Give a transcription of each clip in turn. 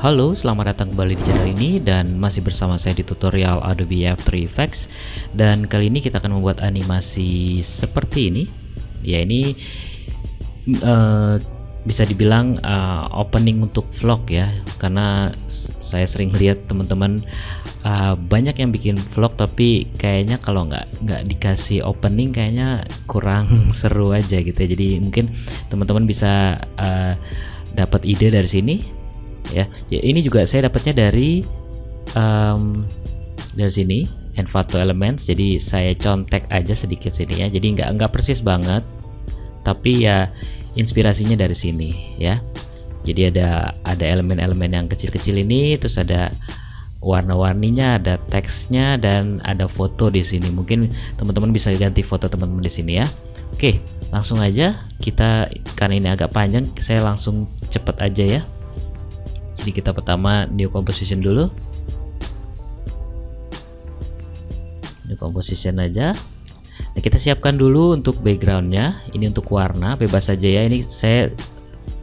Halo, selamat datang kembali di channel ini dan masih bersama saya di tutorial Adobe After Effects. Dan kali ini kita akan membuat animasi seperti ini. Ya, ini bisa dibilang opening untuk vlog ya, karena saya sering lihat teman-teman banyak yang bikin vlog tapi kayaknya kalau nggak dikasih opening kayaknya kurang seru aja gitu ya. Jadi mungkin teman-teman bisa dapat ide dari sini. Ya, ini juga saya dapatnya dari sini Envato Elements. Jadi saya contek aja sedikit sini ya. Jadi nggak persis banget, tapi ya inspirasinya dari sini ya. Jadi ada elemen-elemen yang kecil-kecil ini, terus ada warna-warninya, ada teksnya, dan ada foto di sini. Mungkin teman-teman bisa ganti foto teman-teman di sini ya. Oke, langsung aja kita, karena ini agak panjang, saya langsung cepet aja ya. Jadi kita pertama new composition dulu, new composition aja. Nah, kita siapkan dulu untuk backgroundnya. Ini untuk warna bebas saja ya. Ini saya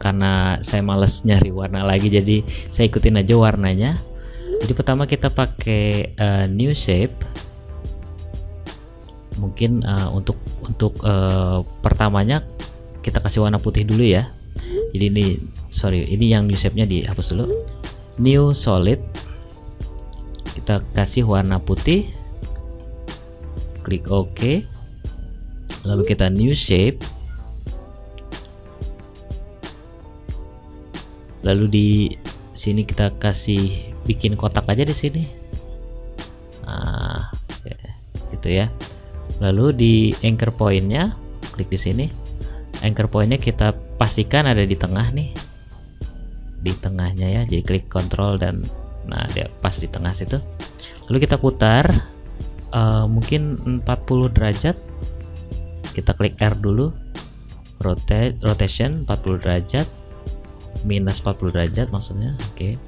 karena saya males nyari warna lagi, jadi saya ikutin aja warnanya. Jadi pertama kita pakai new shape. Mungkin untuk pertamanya kita kasih warna putih dulu ya. Jadi ini yang new shape-nya dihapus dulu. New solid, kita kasih warna putih, klik OK, lalu kita new shape, lalu di sini kita kasih bikin kotak aja di sini. Nah, gitu ya. Lalu di anchor point-nya klik di sini. Anchor point-nya kita pastikan ada di tengah nih, di tengahnya ya. Jadi klik Ctrl dan nah dia pas di tengah situ. Lalu kita putar mungkin 40 derajat. Kita klik R dulu, rotation 40 derajat, minus 40 derajat maksudnya. Oke.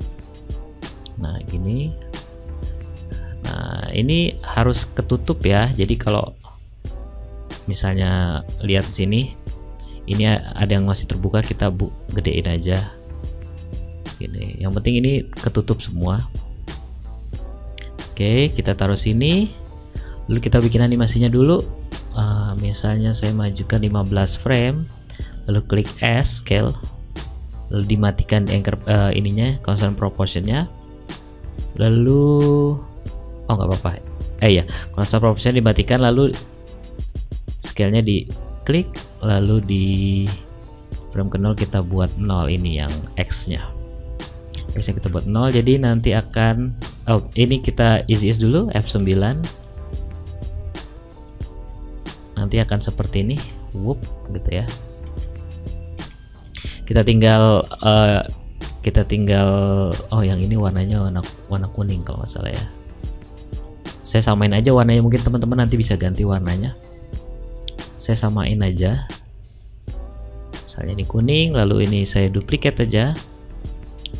Nah gini. Nah ini harus ketutup ya. Jadi kalau misalnya lihat sini, ini ada yang masih terbuka, kita gedein aja gini. Yang penting ini ketutup semua. Oke, kita taruh sini. Lalu kita bikin animasinya dulu. Misalnya saya majukan 15 frame, lalu klik S scale, lalu dimatikan anchor ininya, constant proportionnya. Lalu nggak apa-apa. Ya, constant proportion dimatikan, lalu scale-nya diklik, lalu di frame ke 0 kita buat 0, ini yang X-nya. X-nya kita buat 0, jadi nanti akan ini kita ease dulu F9. Nanti akan seperti ini, whoop gitu ya. Kita tinggal yang ini warnanya warna kuning kalau nggak salah ya. Saya samain aja warnanya, mungkin teman-teman nanti bisa ganti warnanya. Saya samain aja, misalnya ini kuning, lalu ini saya duplikat aja.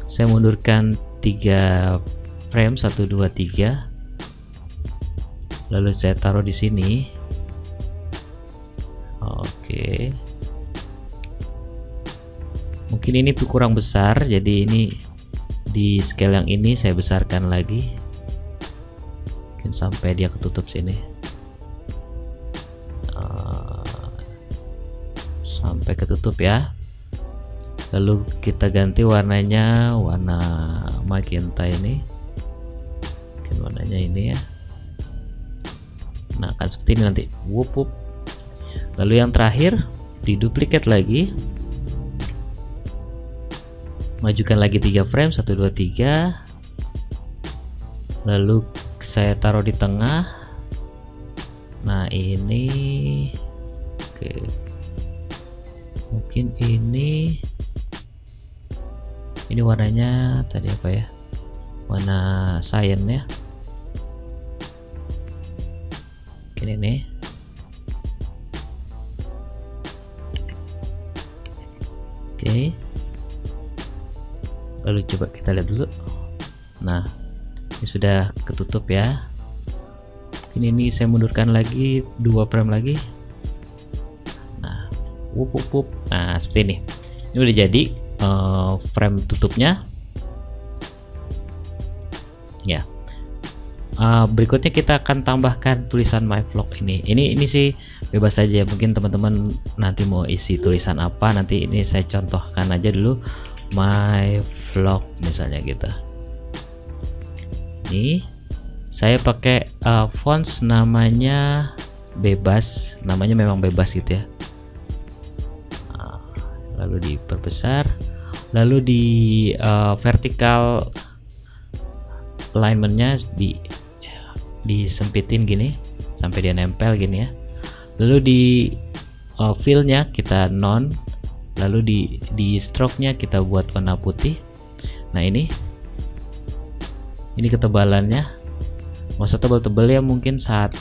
Saya mundurkan 3 frame, 1 2 3, lalu saya taruh di sini. Oke, mungkin ini tuh kurang besar, jadi ini di scale yang ini saya besarkan lagi, mungkin sampai dia ketutup sini. Sampai ketutup ya. Lalu kita ganti warnanya, warna magenta ini, mungkin warnanya ini ya. Nah akan seperti ini nanti, whoop whoop. Lalu yang terakhir diduplikat lagi, majukan lagi 3 frame, 1 2 3, lalu saya taruh di tengah. Nah ini oke. Mungkin ini warnanya tadi apa ya, warna cyan ya, mungkin ini. Oke, lalu coba kita lihat dulu. Nah ini sudah ketutup ya. Mungkin ini saya mundurkan lagi 2 frame lagi. Nah seperti ini. Ini udah jadi frame tutupnya. ya. Berikutnya kita akan tambahkan tulisan my vlog ini. Ini sih bebas saja, mungkin teman-teman nanti mau isi tulisan apa, nanti ini saya contohkan aja dulu, my vlog misalnya gitu. Ini saya pakai fonts namanya bebas, namanya memang bebas gitu ya. Lalu diperbesar, lalu di vertical alignmentnya disempitin gini sampai dia nempel gini ya. Lalu di fill-nya kita non, lalu di stroke-nya kita buat warna putih. Nah ini ketebalannya nggak usah tebal-tebal ya, mungkin 1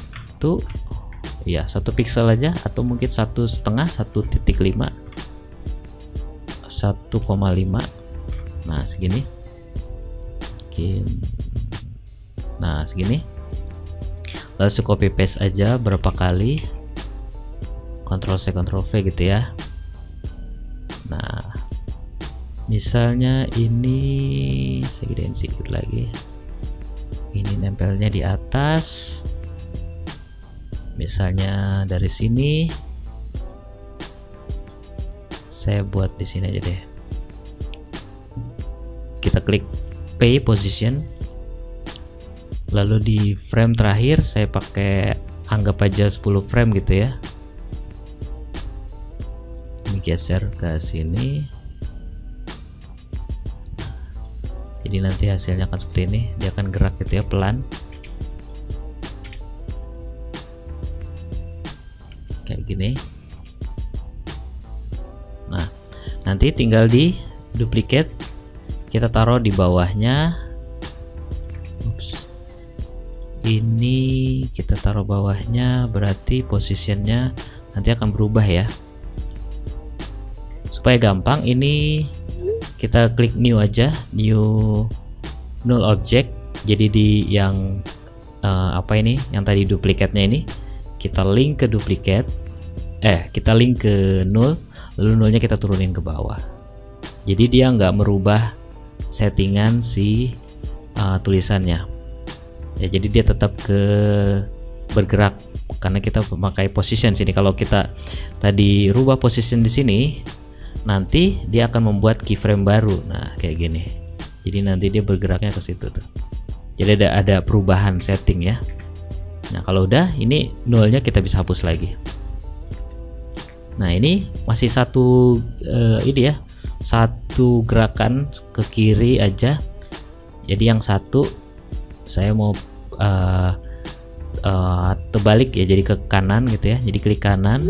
pixel aja, atau mungkin 1,5, 1.5, 1,5. nah segini, nah segini. Lalu copy paste aja berapa kali, Ctrl C Ctrl V gitu ya. Nah misalnya ini saya gedein sedikit lagi, ini nempelnya di atas, misalnya dari sini saya buat di sini aja deh. Kita klik P position, lalu di frame terakhir saya pakai anggap aja 10 frame gitu ya. Ini geser ke sini, jadi nanti hasilnya akan seperti ini, dia akan gerak gitu ya, pelan kayak gini. Nah nanti tinggal di duplicate, kita taruh di bawahnya. Ini kita taruh bawahnya, berarti positionnya nanti akan berubah ya. Supaya gampang, ini kita klik new aja, new null object. Jadi di yang yang tadi duplikatnya ini kita link ke duplicate, kita link ke null, lalu nullnya kita turunin ke bawah. Jadi dia nggak merubah settingan si tulisannya. Ya, jadi dia tetap bergerak karena kita memakai position sini. Kalau kita tadi rubah position di sini, nanti dia akan membuat keyframe baru. Nah kayak gini. Jadi nanti dia bergeraknya ke situ tuh. Jadi ada perubahan setting ya. Nah kalau udah, ini nullnya kita bisa hapus lagi. Nah ini masih satu ini ya, satu gerakan ke kiri aja. Jadi yang satu saya mau terbalik ya, jadi ke kanan gitu ya. Jadi klik kanan,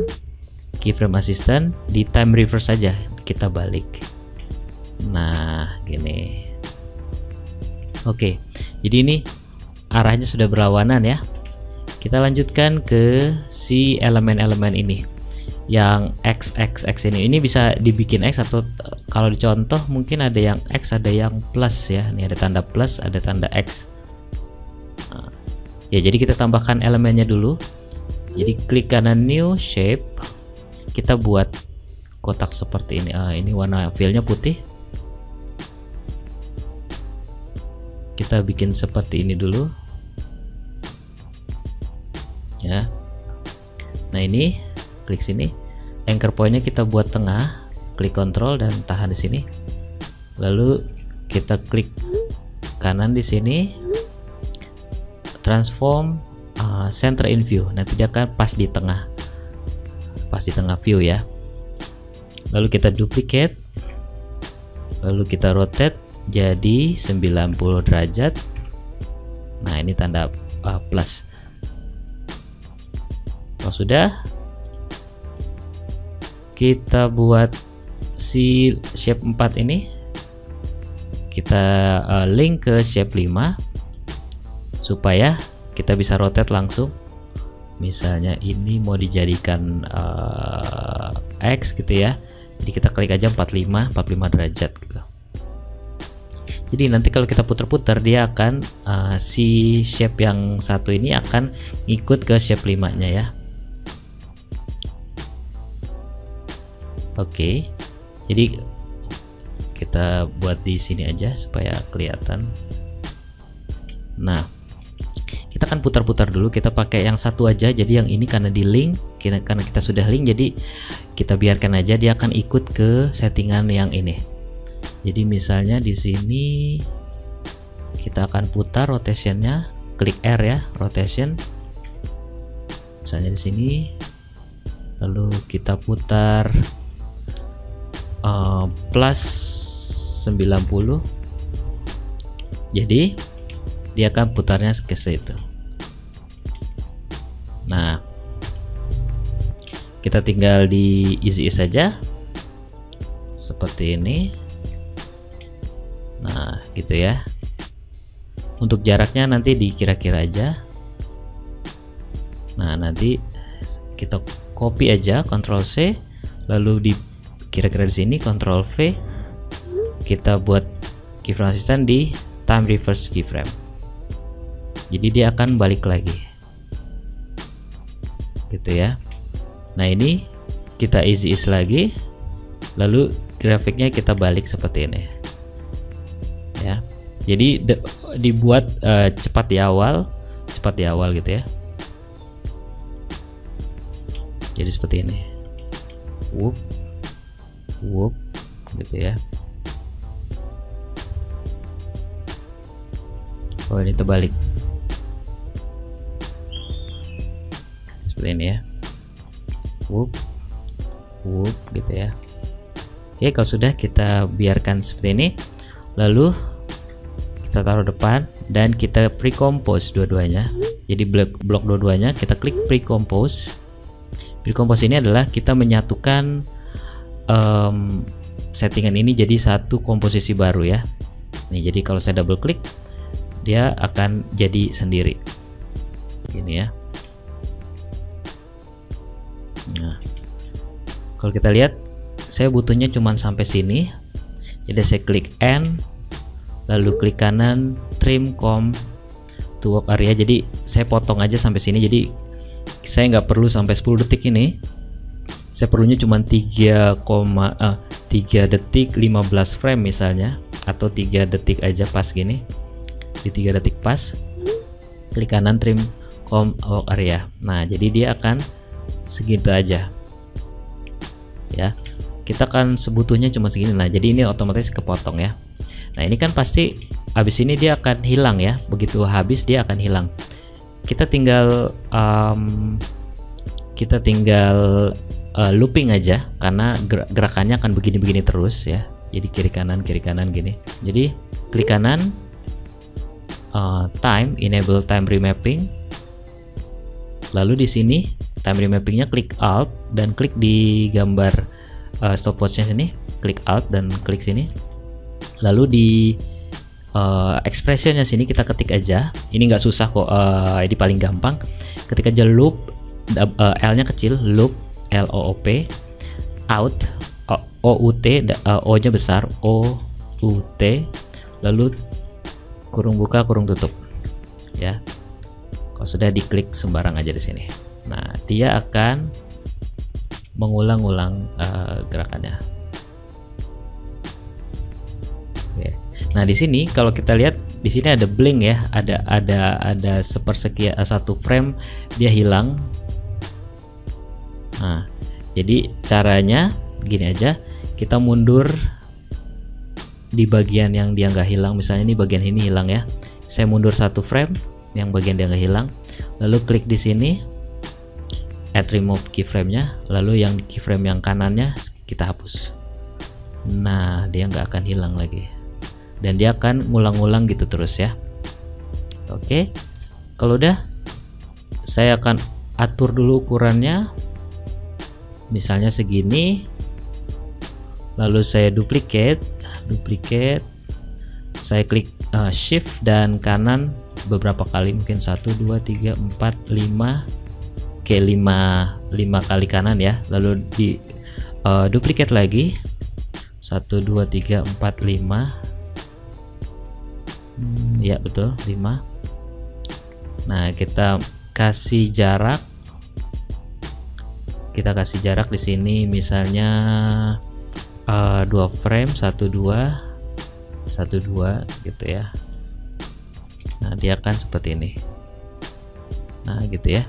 keyframe assistant, di time reverse saja kita balik. Nah gini. Oke, jadi ini arahnya sudah berlawanan ya. Kita lanjutkan ke si elemen-elemen ini yang X ini bisa dibikin X, atau kalau dicontoh mungkin ada yang X, ada yang plus ya. Ini ada tanda plus, ada tanda X. Ya jadi kita tambahkan elemennya dulu. Jadi klik kanan new shape, kita buat kotak seperti ini. Ini warna fillnya putih, kita bikin seperti ini dulu ya. Nah ini klik sini, anchor pointnya kita buat tengah, klik Ctrl dan tahan di sini, lalu kita klik kanan di sini, transform center in view. Nanti dia akan pas di tengah view ya. Lalu kita duplicate, lalu kita rotate jadi 90 derajat. Nah ini tanda plus. Kalau sudah, kita buat si shape 4 ini, kita link ke shape 5 supaya kita bisa rotate langsung. Misalnya ini mau dijadikan X gitu ya, jadi kita klik aja 45 derajat gitu. Jadi nanti kalau kita putar-putar, dia akan si shape yang satu ini akan ikut ke shape 5 nya ya. Oke, jadi kita buat di sini aja supaya kelihatan. Nah, kita akan putar-putar dulu, kita pakai yang satu aja. Jadi yang ini karena di link, karena kita sudah link, jadi kita biarkan aja, dia akan ikut ke settingan yang ini. Jadi misalnya di sini kita akan putar rotationnya, klik R ya, rotation. Misalnya di sini, lalu kita putar plus 90. Jadi dia akan putarnya ke situ. Nah, kita tinggal di easy ease saja seperti ini. Nah, gitu ya. Untuk jaraknya nanti dikira-kira aja. Nah, nanti kita copy aja, Ctrl C, lalu di kira-kira di sini Ctrl V, kita buat keyframe assistant di time reverse keyframe. Jadi dia akan balik lagi, gitu ya. Nah, ini kita easy ease lagi, lalu grafiknya kita balik seperti ini, ya. Jadi dibuat cepat di awal gitu ya. Jadi seperti ini, whoop, whoop, gitu ya. Oh, ini terbalik seperti ini ya, whoop, whoop, gitu ya. Oke, kalau sudah, kita biarkan seperti ini, lalu kita taruh depan dan kita pre-compose dua-duanya. Jadi blok dua-duanya kita klik pre-compose. Pre-compose ini adalah kita menyatukan settingan ini jadi satu komposisi baru ya. Nih, jadi kalau saya double klik, dia akan jadi sendiri gini ya. Nah, kalau kita lihat, saya butuhnya cuma sampai sini, jadi saya klik N, lalu klik kanan trim comp to work area. Jadi saya potong aja sampai sini, jadi saya nggak perlu sampai 10 detik ini, saya perlunya cuma 3 detik 15 frame misalnya, atau 3 detik aja pas gini. Di 3 detik pas, klik kanan trim comp work area. Nah, jadi dia akan segitu aja ya. Kita kan sebutuhnya cuma segini. Nah, jadi ini otomatis kepotong ya. Nah, ini kan pasti habis ini dia akan hilang ya. Begitu habis dia akan hilang. Kita tinggal looping aja, karena gerakannya akan begini-begini terus ya. Jadi kiri kanan gini. Jadi klik kanan, time, enable time remapping. Lalu di sini time remappingnya klik Alt dan klik di gambar stopwatchnya sini, klik Alt dan klik sini. Lalu di expressionnya sini kita ketik aja. Ini nggak susah kok, ini paling gampang. Ketik aja loop, L-nya kecil, loop, LOOP, out, OUT, O-nya besar, OUT, lalu kurung buka kurung tutup ya. Kalau sudah, diklik sembarang aja di sini. Nah, dia akan mengulang-ulang gerakannya. Oke. Nah, di sini kalau kita lihat, di sini ada blink ya, ada sepersekian satu frame dia hilang. Nah, jadi caranya gini aja, kita mundur di bagian yang dia nggak hilang. Misalnya ini bagian ini hilang ya, saya mundur satu frame yang bagian dia nggak hilang, lalu klik di sini add remove keyframe-nya, lalu yang keyframe yang kanannya kita hapus. Nah, dia nggak akan hilang lagi, dan dia akan ngulang-ngulang gitu terus ya. Oke, kalau udah, saya akan atur dulu ukurannya, misalnya segini, lalu saya duplicate, saya klik shift dan kanan beberapa kali, mungkin 1 2 3 4 5, oke, 5 kali kanan ya. Lalu di duplicate lagi, 1 2 3 4 5, ya betul 5. Nah, kita kasih jarak, di sini misalnya 2 frame, 1 2 gitu ya. Nah, Nah, dia akan seperti ini. Nah, gitu ya.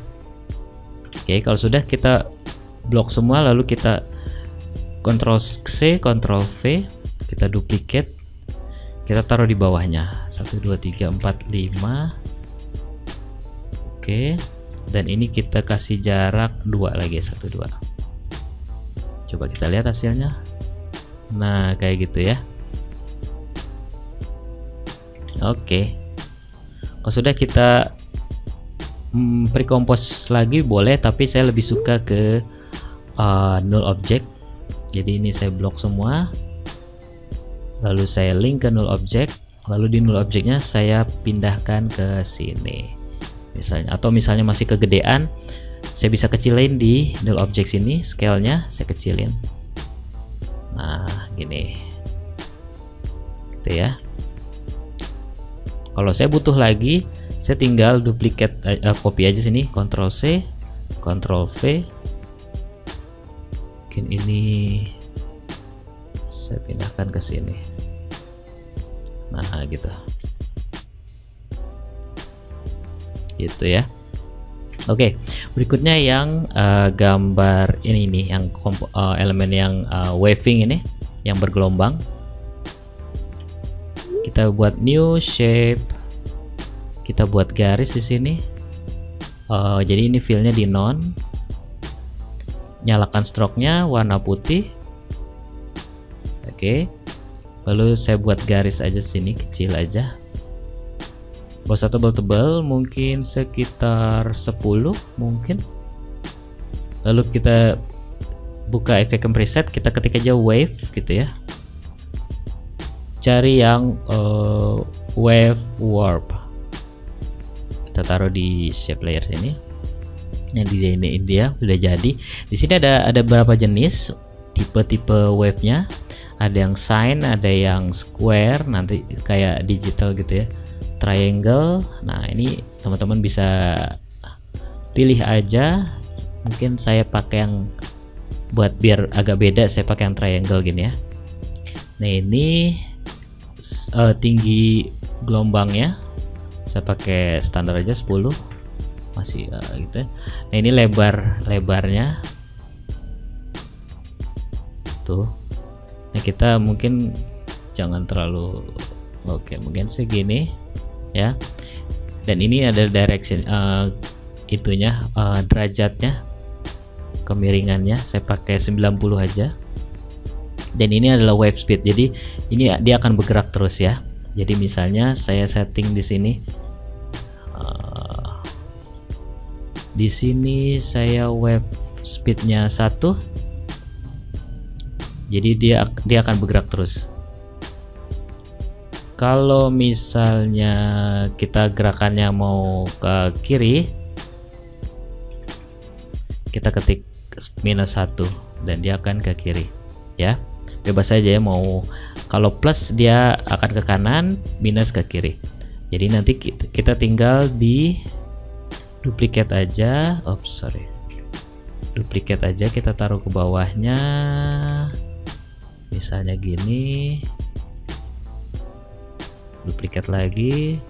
Oke, kalau sudah kita blok semua, lalu kita Ctrl C, Ctrl V, kita duplicate, kita taruh di bawahnya 1 2 3 4 5. Oke, dan ini kita kasih jarak 2 lagi, 1 2. Coba kita lihat hasilnya. Nah, kayak gitu ya. Oke, kalau sudah kita pre-compose lagi boleh, tapi saya lebih suka ke null object. Jadi ini saya blok semua, lalu saya link ke null object, lalu di null objectnya saya pindahkan ke sini misalnya, atau misalnya masih kegedean, saya bisa kecilin di null object sini, scale-nya saya kecilin. Nah, gini gitu ya. Kalau saya butuh lagi, saya tinggal duplicate, copy aja sini, Ctrl C, Ctrl V. Mungkin ini saya pindahkan ke sini. Nah, gitu. Gitu ya. Oke, berikutnya yang gambar ini nih, yang elemen yang waving ini, yang bergelombang. Kita buat new shape. Kita buat garis di sini. Jadi ini fillnya di none. Nyalakan stroke-nya warna putih. Oke. Lalu saya buat garis aja sini, kecil aja. Gak usah tebal-tebal, mungkin sekitar 10 mungkin. Lalu kita buka efek preset, kita ketik aja wave gitu ya. Cari yang wave warp. Kita taruh di shape layer sini. Yang di ini dia sudah jadi. Di sini ada beberapa jenis tipe-tipe wave-nya. Ada yang sine, ada yang square, nanti kayak digital gitu ya. Triangle. Nah, ini teman-teman bisa pilih aja. Mungkin saya pakai yang buat biar agak beda, saya pakai yang triangle gini ya. Nah, ini tinggi gelombangnya saya pakai standar aja 10, masih gitu. Nah, ini lebarnya tuh. Nah, kita mungkin jangan terlalu, oke, mungkin segini ya. Dan ini ada direction itunya, derajatnya, kemiringannya saya pakai 90 aja. Dan ini adalah wave speed, jadi ini dia akan bergerak terus ya. Jadi misalnya saya setting di sini, saya wave speednya 1, jadi dia akan bergerak terus. Kalau misalnya kita gerakannya mau ke kiri, kita ketik -1 dan dia akan ke kiri ya. Bebas saja ya, mau kalau plus dia akan ke kanan, minus ke kiri. Jadi nanti kita tinggal di duplicate aja. Duplicate aja, kita taruh ke bawahnya. Misalnya gini. Duplicate lagi.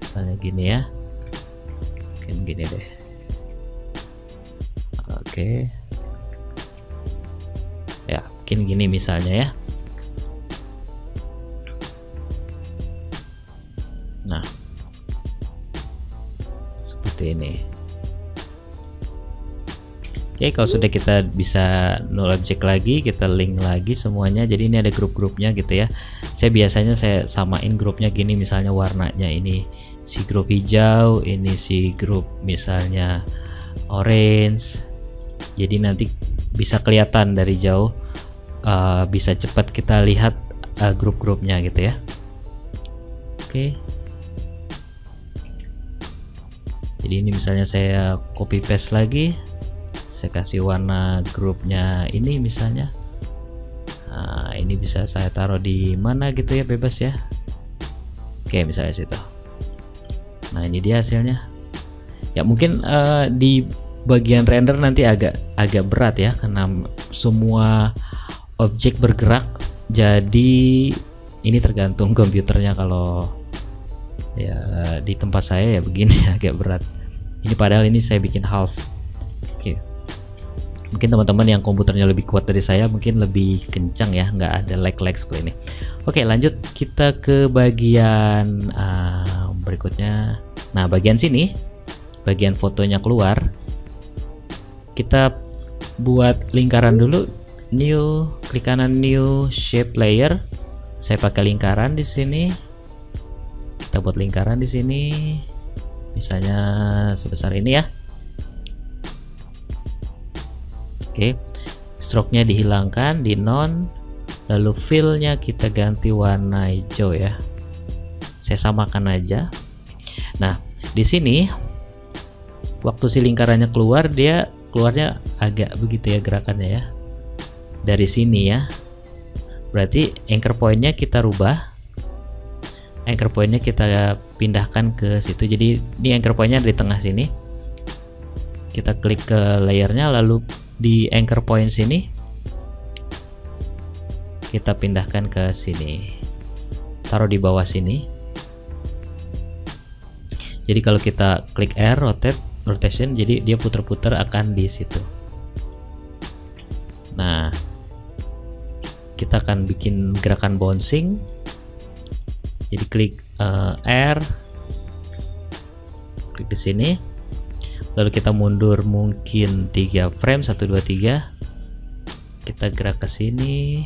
Misalnya gini ya. Mungkin gini deh. Oke. Ya, mungkin gini misalnya ya. Nah, seperti ini. Oke, kalau sudah kita bisa null object lagi, kita link lagi semuanya. Jadi ini ada grup-grupnya gitu ya. Saya biasanya samain grupnya gini, misalnya warnanya ini si grup hijau, ini si grup misalnya orange. Jadi nanti bisa kelihatan dari jauh, bisa cepat kita lihat grup-grupnya gitu ya. Oke. Jadi ini misalnya saya copy paste lagi, saya kasih warna grupnya ini misalnya. Nah, ini bisa saya taruh di mana gitu ya, bebas ya. Oke, misalnya situ. Nah, ini dia hasilnya. Ya mungkin di bagian render nanti agak berat ya, karena semua objek bergerak. Jadi ini tergantung komputernya. Kalau Ya di tempat saya ya begini agak berat. Ini padahal ini saya bikin half. Oke. Mungkin teman-teman yang komputernya lebih kuat dari saya mungkin lebih kencang ya, nggak ada lag-lag seperti ini. Oke, lanjut kita ke bagian berikutnya. Nah, bagian sini, bagian fotonya keluar, kita buat lingkaran dulu. New, klik kanan new shape layer. Saya pakai lingkaran di sini. Kita buat lingkaran di sini, misalnya sebesar ini ya. Oke, stroke-nya dihilangkan, di non, lalu fill-nya kita ganti warna hijau ya. Saya samakan aja. Nah, di sini waktu si lingkarannya keluar, dia keluarnya agak begitu ya gerakannya ya. Dari sini ya. Berarti anchor point-nya kita rubah. Anchor point-nya kita pindahkan ke situ. Jadi ini anchor point-nya di tengah sini. Kita klik ke layernya, lalu di anchor point sini kita pindahkan ke sini, taruh di bawah sini. Jadi kalau kita klik R, rotation, jadi dia putar-putar akan di situ. Nah, kita akan bikin gerakan bouncing. Jadi klik R, klik di sini. Lalu kita mundur mungkin 3 frame, 1 2 3. Kita gerak ke sini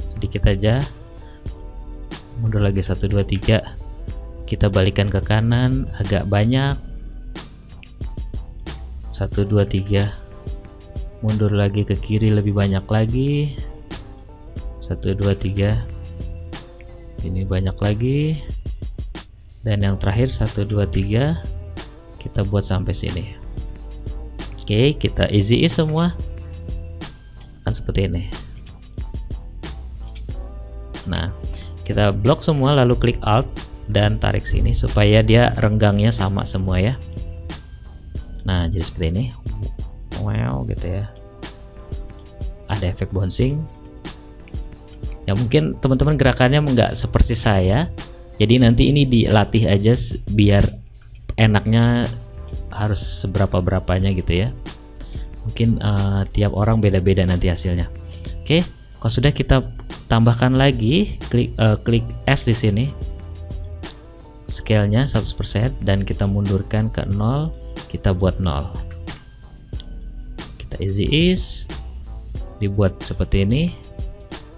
sedikit aja. Mundur lagi 1 2 3. Kita balikan ke kanan agak banyak. 1 2 3. Mundur lagi ke kiri lebih banyak lagi. 1 2 3. Ini banyak lagi. Dan yang terakhir 1 2 3. Kita buat sampai sini. Oke, kita easy semua kan seperti ini. Nah, kita blok semua, lalu klik Alt dan tarik sini supaya dia renggangnya sama semua ya. Nah, jadi seperti ini. Wow, gitu ya. Ada efek bouncing. Ya mungkin teman-teman gerakannya nggak seperti saya. Jadi nanti ini dilatih aja biar enaknya harus seberapa-berapanya gitu ya. Mungkin tiap orang beda-beda nanti hasilnya. Oke, kalau sudah kita tambahkan lagi, klik S di sini. Scale-nya 100% dan kita mundurkan ke 0, kita buat 0. Kita easy ease, dibuat seperti ini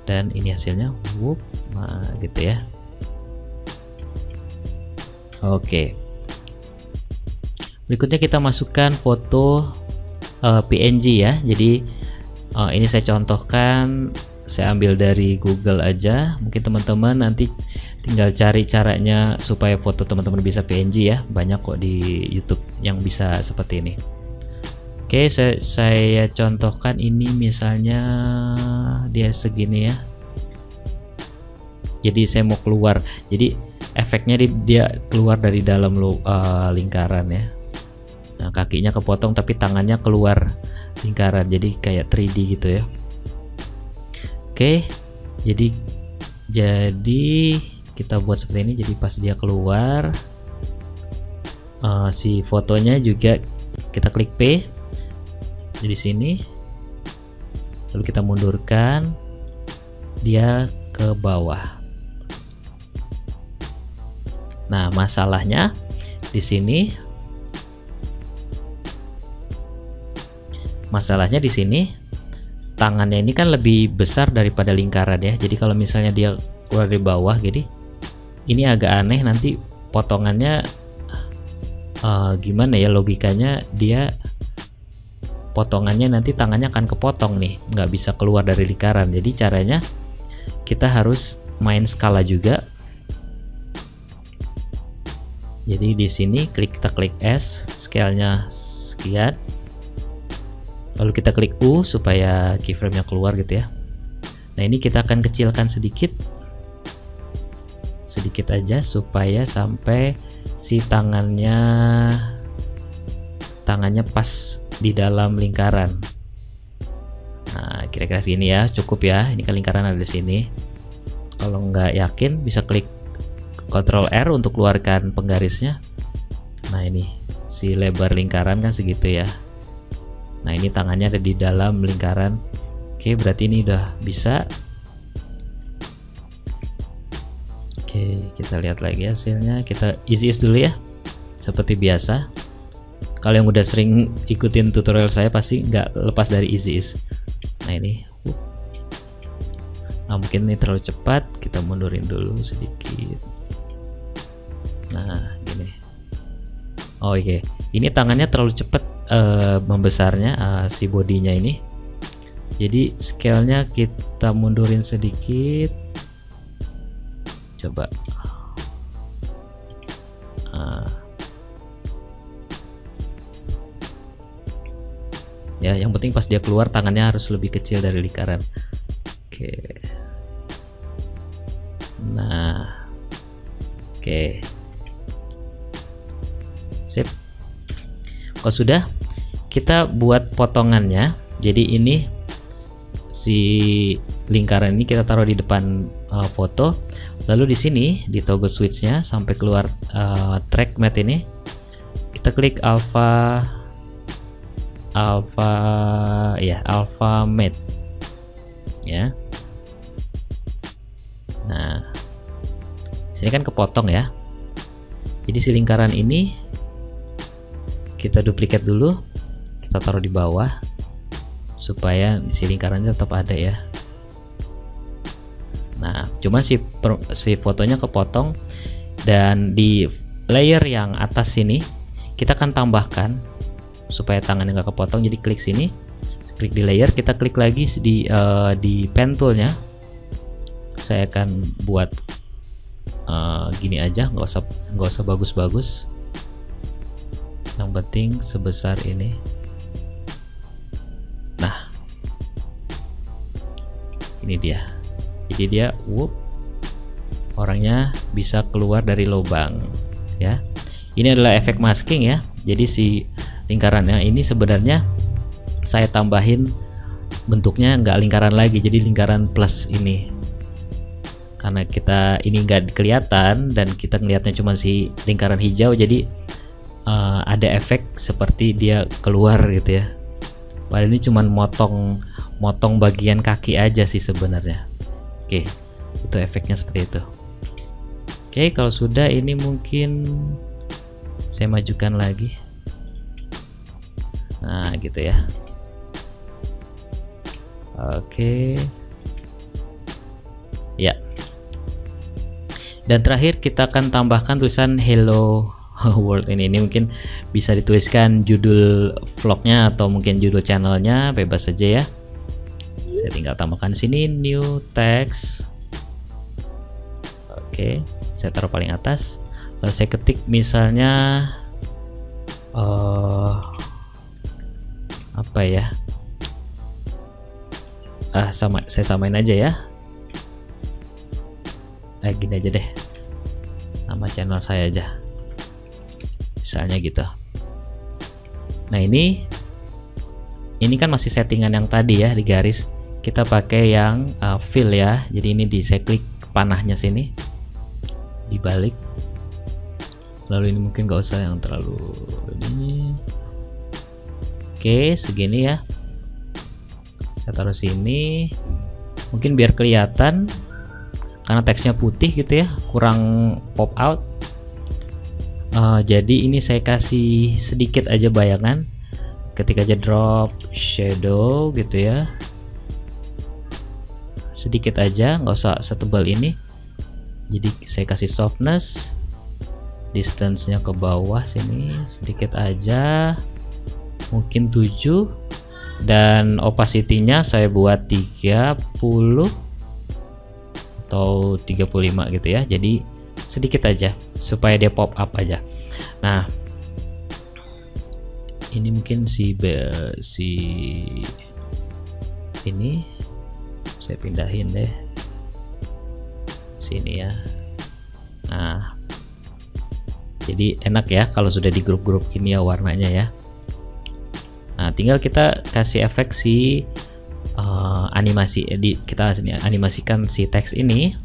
dan ini hasilnya. Whoop, nah gitu ya. Oke. Berikutnya kita masukkan foto PNG ya. Jadi ini saya contohkan, saya ambil dari Google aja. Mungkin teman-teman nanti tinggal cari caranya supaya foto teman-teman bisa PNG ya. Banyak kok di YouTube yang bisa seperti ini. Oke, saya contohkan ini misalnya dia segini ya. Jadi saya mau keluar. Jadi efeknya dia keluar dari dalam lingkaran ya. Nah, kakinya kepotong tapi tangannya keluar lingkaran, jadi kayak 3D gitu ya. Oke, jadi kita buat seperti ini. Jadi pas dia keluar, si fotonya juga kita klik P di sini, lalu kita mundurkan dia ke bawah. Nah, masalahnya di sini. Masalahnya di sini tangannya ini kan lebih besar daripada lingkaran ya. Jadi kalau misalnya dia keluar dari bawah, jadi ini agak aneh nanti potongannya. Gimana ya logikanya, dia potongannya nanti tangannya akan kepotong nih, nggak bisa keluar dari lingkaran. Jadi caranya kita harus main skala juga. Jadi di sini kita klik S, scale-nya sekian. Lalu kita klik U supaya keyframe-nya keluar gitu ya. Nah, ini kita akan kecilkan sedikit aja supaya sampai si tangannya pas di dalam lingkaran. Nah, kira-kira segini ya, cukup ya. Ini kan lingkaran ada di sini. Kalau nggak yakin bisa klik Ctrl R untuk keluarkan penggarisnya. Nah ini si lebar lingkaran kan segitu ya. Nah ini tangannya ada di dalam lingkaran. Oke, berarti ini udah bisa. Oke, kita lihat lagi hasilnya. Kita ease dulu ya, seperti biasa. Kalau yang udah sering ikutin tutorial saya pasti nggak lepas dari easy. Nah ini, nah mungkin ini terlalu cepat, kita mundurin dulu sedikit. Nah gini. Oh oke, ini tangannya terlalu cepat membesarnya si bodinya ini. Jadi scale-nya kita mundurin sedikit. Coba. Ya, yang penting pas dia keluar tangannya harus lebih kecil dari lingkaran. Oke. Nah. Oke. Sip. Kalau sudah, kita buat potongannya. Jadi ini si lingkaran ini kita taruh di depan foto. Lalu di sini di toggle switch-nya sampai keluar track matte ini, kita klik alpha matte ya. Nah, sini kan kepotong ya. Jadi si lingkaran ini kita duplikat dulu, kita taruh di bawah supaya si lingkarannya tetap ada ya. Nah, cuman si fotonya kepotong, dan di layer yang atas sini kita akan tambahkan supaya tangannya nggak kepotong. Jadi klik sini, klik di layer, kita klik lagi di pen toolnya. Saya akan buat gini aja, nggak usah bagus-bagus. Yang penting sebesar ini. Nah, ini dia. Jadi dia orangnya bisa keluar dari lubang ya. Ini adalah efek masking ya. Jadi si lingkarannya ini sebenarnya saya tambahin bentuknya nggak lingkaran lagi, jadi lingkaran plus ini. Karena kita ini nggak kelihatan dan kita ngelihatnya cuma si lingkaran hijau, jadi ada efek seperti dia keluar gitu ya. Padahal ini cuma motong bagian kaki aja sih sebenarnya. Oke, itu efeknya seperti itu. Oke, kalau sudah ini mungkin saya majukan lagi. Nah gitu ya. Oke ya. Dan terakhir kita akan tambahkan tulisan hello world ini mungkin bisa dituliskan judul vlognya atau mungkin judul channelnya, bebas saja ya. Saya tinggal tambahkan sini new text. Oke, saya taruh paling atas. Lalu saya ketik misalnya apa ya? Saya samain aja ya. Gini aja deh. Nama channel saya aja. Misalnya gitu. Nah, ini kan masih settingan yang tadi ya di garis. Kita pakai yang fill ya. Jadi ini saya klik panahnya sini, dibalik. Lalu ini mungkin gak usah yang terlalu ini. Oke, segini ya. Saya taruh sini. Mungkin biar kelihatan karena teksnya putih gitu ya, kurang pop out. Jadi ini saya kasih sedikit aja bayangan. Ketik aja drop shadow gitu ya. Sedikit aja, nggak usah setebal ini. Jadi saya kasih softness, distance-nya ke bawah sini sedikit aja, mungkin 7, dan opacity-nya saya buat 30 atau 35 gitu ya. Jadi sedikit aja supaya dia pop up aja. Nah, ini mungkin si ini saya pindahin deh sini ya. Nah, jadi enak ya kalau sudah di grup-grup gini ya warnanya ya. Nah, tinggal kita kasih efek si animasi, kita animasikan si teks ini.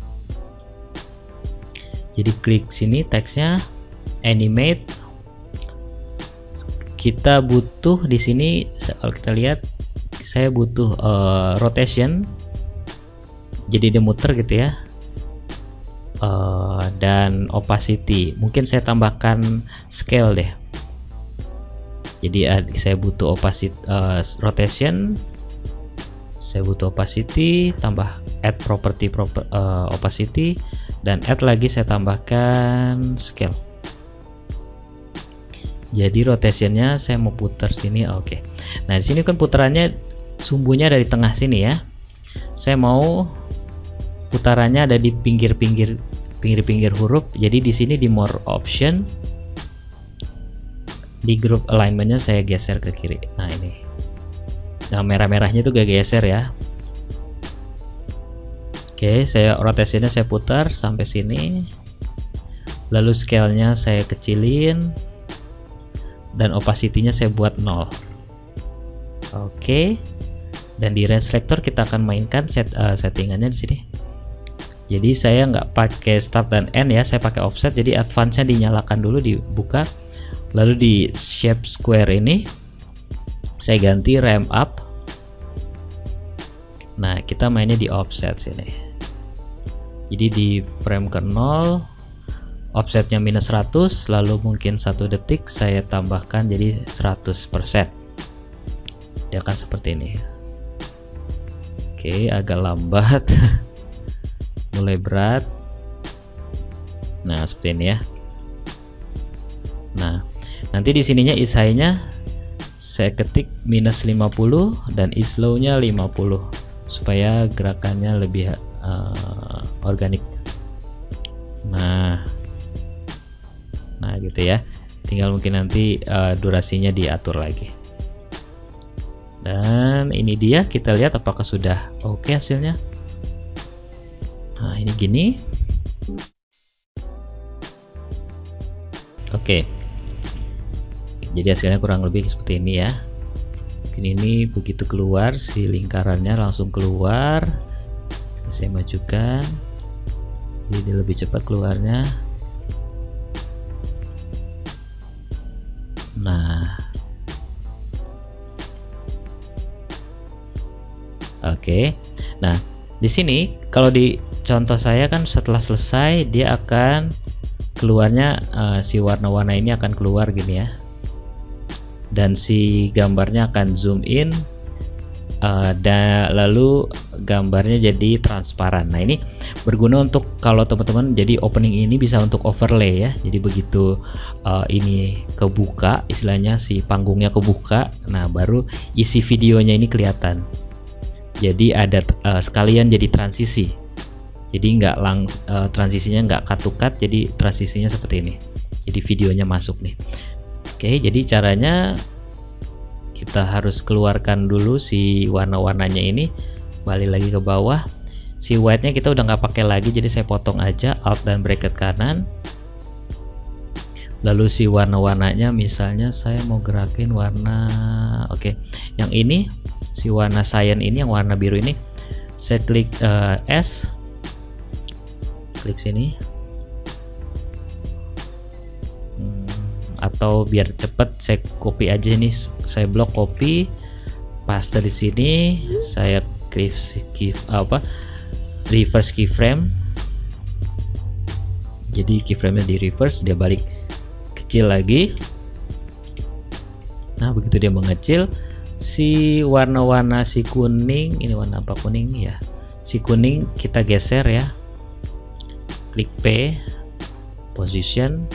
Jadi klik sini teksnya animate. Kita butuh di sini, kalau kita lihat saya butuh rotation, jadi dia muter gitu ya, dan opacity mungkin saya tambahkan scale deh. Jadi saya butuh opacity, rotation, saya butuh opacity, tambah add property opacity, dan add lagi saya tambahkan scale. Jadi rotationnya saya mau putar sini, oke. Nah di sini kan putarannya sumbunya dari tengah sini ya. Saya mau putarannya ada di pinggir-pinggir huruf. Jadi di sini di more option, di group alignmentnya saya geser ke kiri. Nah ini, nah merah-merahnya itu gak geser ya. Oke, saya rotationnya saya putar sampai sini. Lalu scale-nya saya kecilin. Dan opacity-nya saya buat 0. Oke. Dan di range selector kita akan mainkan settingannya di sini. Jadi saya nggak pakai start dan end ya, saya pakai offset. Jadi advance-nya dinyalakan dulu, dibuka. Lalu di shape square ini saya ganti ramp up. Nah, kita mainnya di offset sini. Jadi di frame ke 0, offsetnya minus 100, lalu mungkin 1 detik saya tambahkan jadi 100%. Dia akan seperti ini. Oke, agak lambat. Mulai berat. Nah, seperti ini ya. Nah, nanti di sininya is high-nya saya ketik minus 50 dan is low-nya 50 supaya gerakannya lebih organik. Nah gitu ya, tinggal mungkin nanti durasinya diatur lagi. Dan ini dia, kita lihat apakah sudah oke hasilnya. Nah ini gini. Oke, jadi hasilnya kurang lebih seperti ini ya. Mungkin ini begitu keluar si lingkarannya langsung keluar. Saya majukan, jadi lebih cepat keluarnya. Nah, oke. Nah, di sini kalau di contoh saya kan setelah selesai dia akan keluarnya si warna-warna ini akan keluar gini ya. Dan si gambarnya akan zoom in dan lalu gambarnya jadi transparan. Nah, ini berguna untuk kalau teman-teman, jadi opening ini bisa untuk overlay ya. Jadi begitu ini kebuka, istilahnya si panggungnya kebuka, nah baru isi videonya ini kelihatan. Jadi ada sekalian jadi transisi. Jadi nggak transisinya nggak cut to cut, jadi transisinya seperti ini. Jadi videonya masuk nih. Oke, jadi caranya kita harus keluarkan dulu si warna-warnanya ini, balik lagi ke bawah. Si white-nya kita udah nggak pakai lagi, jadi saya potong aja alt dan bracket kanan. Lalu si warna-warnanya misalnya saya mau gerakin warna, oke, yang ini si warna cyan ini, yang warna biru ini, saya klik S, klik sini. Atau biar cepet saya copy aja nih, saya blok copy, paste di sini, saya reverse keyframe. Jadi keyframe-nya di reverse, dia balik kecil lagi. Nah begitu dia mengecil, si warna-warna si kuning, ini warna apa kuning ya, si kuning kita geser ya, klik P, position.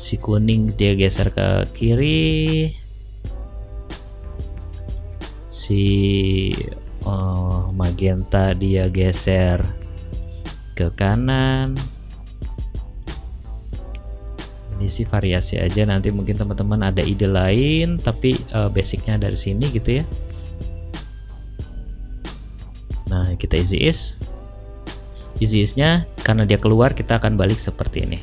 Si kuning dia geser ke kiri, si magenta dia geser ke kanan. Ini sih variasi aja, nanti mungkin teman-teman ada ide lain, tapi basicnya dari sini gitu ya. Nah kita easy ease-nya karena dia keluar, kita akan balik seperti ini.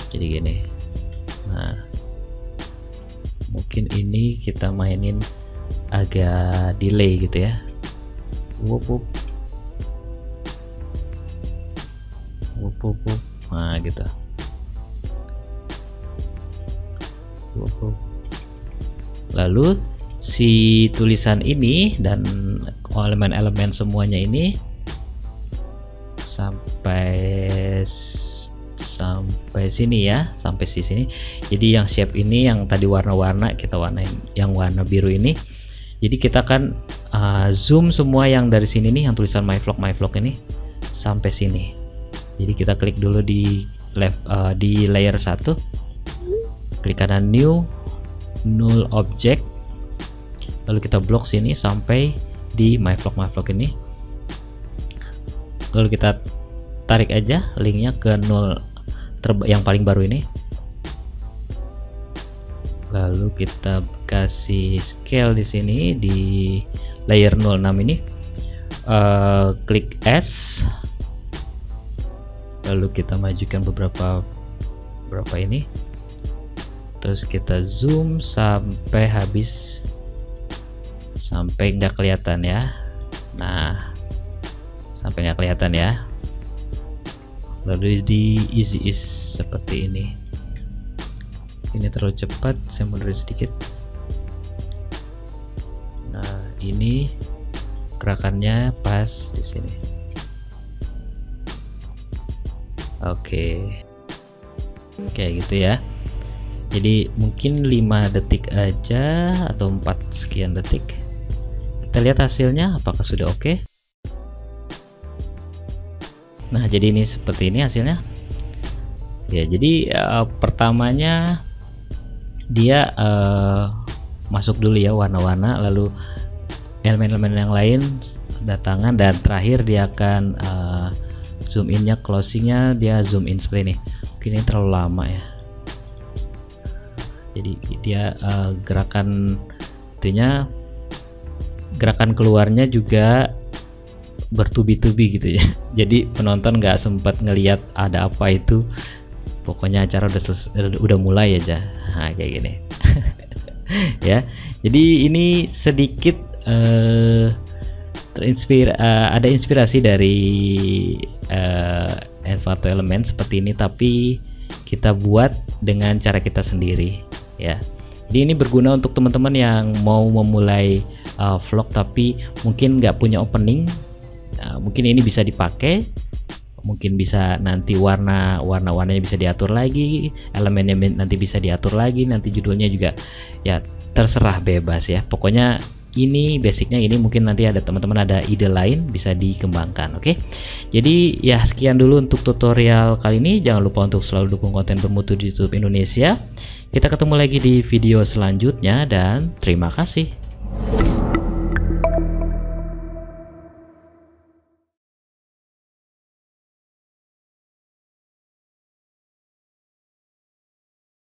Jadi gini. Nah mungkin ini kita mainin agak delay gitu ya. Nah gitu. Lalu si tulisan ini dan elemen-elemen semuanya ini sampai sini ya, sampai sini. Jadi yang shape ini yang tadi warna-warna kita warnain yang warna biru ini. Jadi kita akan zoom semua yang dari sini nih, yang tulisan my vlog ini sampai sini. Jadi kita klik dulu di layer 1, klik kanan new, null object, lalu kita blok sini sampai di my vlog ini, lalu kita tarik aja linknya ke null yang paling baru ini, lalu kita kasih scale di sini di layer 06 ini, klik S, lalu kita majukan beberapa ini, terus kita zoom sampai habis, sampai nggak kelihatan ya. Nah, sampai nggak kelihatan ya. Lalu di easy ease seperti ini. Ini terlalu cepat, saya mundur sedikit. Nah, ini gerakannya pas di sini. Oke, kayak gitu ya. Jadi mungkin 5 detik aja atau 4 sekian detik. Kita lihat hasilnya apakah sudah oke. Nah, jadi ini seperti ini hasilnya. Ya, jadi pertamanya dia masuk dulu ya warna-warna, lalu elemen-elemen yang lain datangan, dan terakhir dia akan zoom innya, closingnya dia zoom in seperti ini. Mungkin ini terlalu lama ya. Jadi dia gerakan itunya, gerakan keluarnya juga bertubi-tubi gitu ya. Jadi penonton nggak sempat ngelihat ada apa itu. Pokoknya acara udah mulai aja. Nah, kayak gini. Ya. Jadi ini sedikit ada inspirasi dari Envato Element seperti ini, tapi kita buat dengan cara kita sendiri ya. Jadi ini berguna untuk teman-teman yang mau memulai vlog tapi mungkin nggak punya opening. Mungkin ini bisa dipakai, mungkin bisa nanti warnanya bisa diatur lagi, elemennya nanti bisa diatur lagi, nanti judulnya juga ya terserah, bebas ya. Pokoknya ini basicnya ini, mungkin nanti ada teman-teman ada ide lain bisa dikembangkan. Oke, jadi ya sekian dulu untuk tutorial kali ini. Jangan lupa untuk selalu dukung konten bermutu di YouTube Indonesia. Kita ketemu lagi di video selanjutnya dan terima kasih.